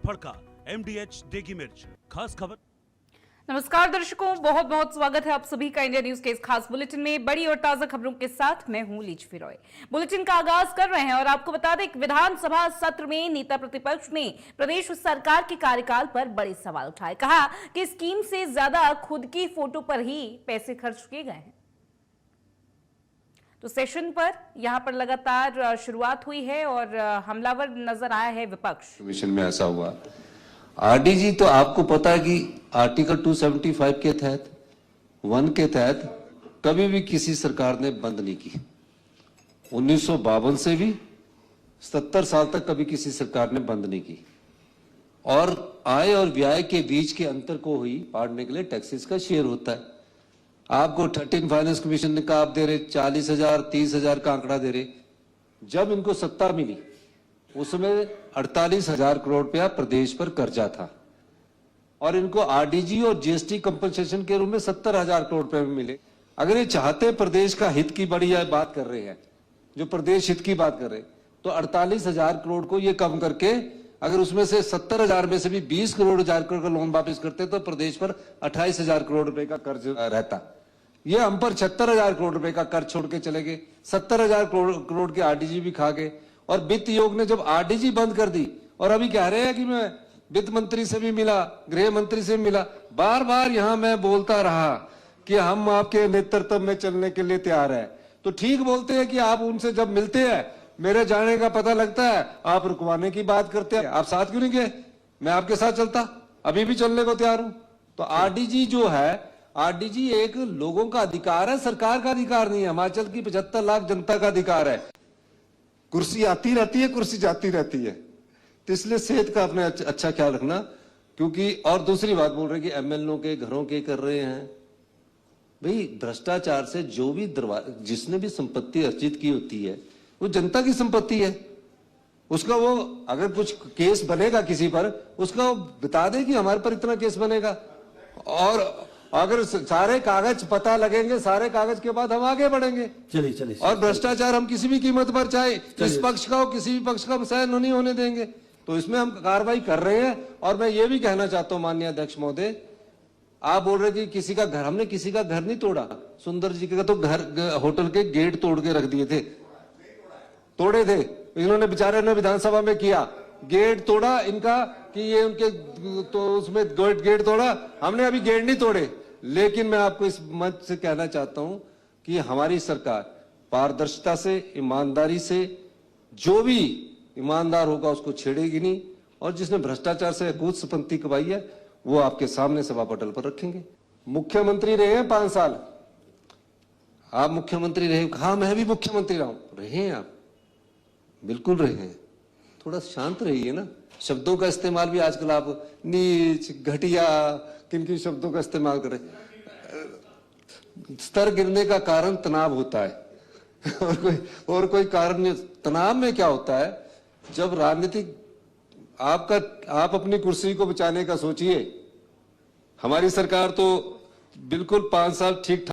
फड़का MDH देगी मिर्च। खास खबर। नमस्कार दर्शकों, बहुत बहुत स्वागत है आप सभी का इंडिया न्यूज के इस खास बुलेटिन में। बड़ी और ताजा खबरों के साथ मैं हूं लीच फिरोय। बुलेटिन का आगाज कर रहे हैं और आपको बता दें कि विधानसभा सत्र में नेता प्रतिपक्ष ने प्रदेश सरकार के कार्यकाल पर बड़े सवाल उठाए। कहा कि स्कीम से ज्यादा खुद की फोटो पर ही पैसे खर्च किए गए हैं। तो सेशन पर यहां पर लगातार शुरुआत हुई है और हमलावर नजर आया है विपक्ष। कमीशन में ऐसा हुआ। आरडीजी तो आपको पता है कि आर्टिकल 275 के तहत 1 के तहत कभी भी किसी सरकार ने बंद नहीं की। 1952 से भी 70 साल तक कभी किसी सरकार ने बंद नहीं की। और आय और व्यय के बीच के अंतर को ही पाड़ने के लिए टैक्सेस का शेयर होता है। आपको 13 फाइनेंस कमीशन ने कहा आप दे रहे 40,000 30,000 का आंकड़ा दे रहे। जब इनको सत्ता मिली उसमें 48,000 करोड़ रुपया प्रदेश पर कर्जा था और इनको आरडीजी और जीएसटी कंपनसेशन के रूप में 70,000 करोड़ रुपए में मिले। अगर ये चाहते प्रदेश का हित की बड़ी बात कर रहे हैं, जो प्रदेश हित की बात कर रहे हैं, तो 48,000 करोड़ को ये कम करके अगर उसमें से 70,000 में से भी 20,000 करोड़ का लोन वापस करते तो प्रदेश पर 28,000 करोड़ रुपए का कर्ज रहता। ये हम पर 76,000 करोड़ रुपए का कर्ज छोड़ के चले गए। 70,000 करोड़ के आरडीजी भी खा गए। और वित्त आयोग ने जब आरडीजी बंद कर दी और अभी कह रहे हैं कि मैं वित्त मंत्री से भी मिला, गृह मंत्री से भी मिला, बार बार यहां मैं बोलता रहा कि हम आपके नेतृत्व में चलने के लिए तैयार है। तो ठीक बोलते हैं कि आप उनसे जब मिलते हैं मेरे जाने का पता लगता है, आप रुकवाने की बात करते हैं। आप साथ क्यों नहीं गए? मैं आपके साथ चलता, अभी भी चलने को तैयार हूं। तो आरडीजी जो है, आरडीजी एक लोगों का अधिकार है, सरकार का अधिकार नहीं है। हिमाचल की 75 लाख जनता का अधिकार है। कुर्सी आती रहती है, कुर्सी जाती रहती है। तो इसलिए सेहत का अपने अच्छा ख्याल रखना। क्योंकि और दूसरी बात बोल रहे कि एमएलए के घरों के कर रहे हैं। भाई भ्रष्टाचार से जो भी जिसने भी संपत्ति अर्जित की होती है वो जनता की संपत्ति है। उसका वो अगर कुछ केस बनेगा किसी पर, उसका वो बता दे कि हमारे पर इतना केस बनेगा। और अगर सारे कागज पता लगेंगे, सारे कागज के बाद हम आगे बढ़ेंगे। चलिए और भ्रष्टाचार हम किसी भी कीमत पर, चाहे इस पक्ष का हो किसी भी पक्ष का, हम सहन नहीं होने देंगे। तो इसमें हम कार्रवाई कर रहे हैं। और मैं ये भी कहना चाहता हूं माननीय अध्यक्ष महोदय, आप बोल रहे कि किसी का घर, हमने किसी का घर नहीं तोड़ा। सुंदर जी का तो घर, होटल के गेट तोड़ के रख दिए थे, तोड़े थे इन्होंने, बेचारे ने विधानसभा में किया, गेट तोड़ा इनका कि ये उनके, तो उसमें गेट तोड़ा। हमने अभी गेट नहीं तोड़े। लेकिन मैं आपको इस मंच से कहना चाहता हूं कि हमारी सरकार पारदर्शिता से, ईमानदारी से, जो भी ईमानदार होगा उसको छेड़ेगी नहीं। और जिसने भ्रष्टाचार से अकूत संपत्ति कमाई है वो आपके सामने सभा पटल पर रखेंगे। मुख्यमंत्री रहे हैं 5 साल, आप मुख्यमंत्री रहे? हाँ, मैं भी मुख्यमंत्री रहा हूं। रहे हैं आप, बिल्कुल रहे हैं। थोड़ा शांत रहिए ना। शब्दों का इस्तेमाल भी आजकल आप नीच, घटिया, किन किन शब्दों का इस्तेमाल करें। स्तर गिरने का कारण तनाव होता है और कोई कारण नहीं। तनाव में क्या होता है, जब राजनीतिक आप अपनी कुर्सी को बचाने का सोचिए। हमारी सरकार तो बिल्कुल 5 साल ठीक ठाक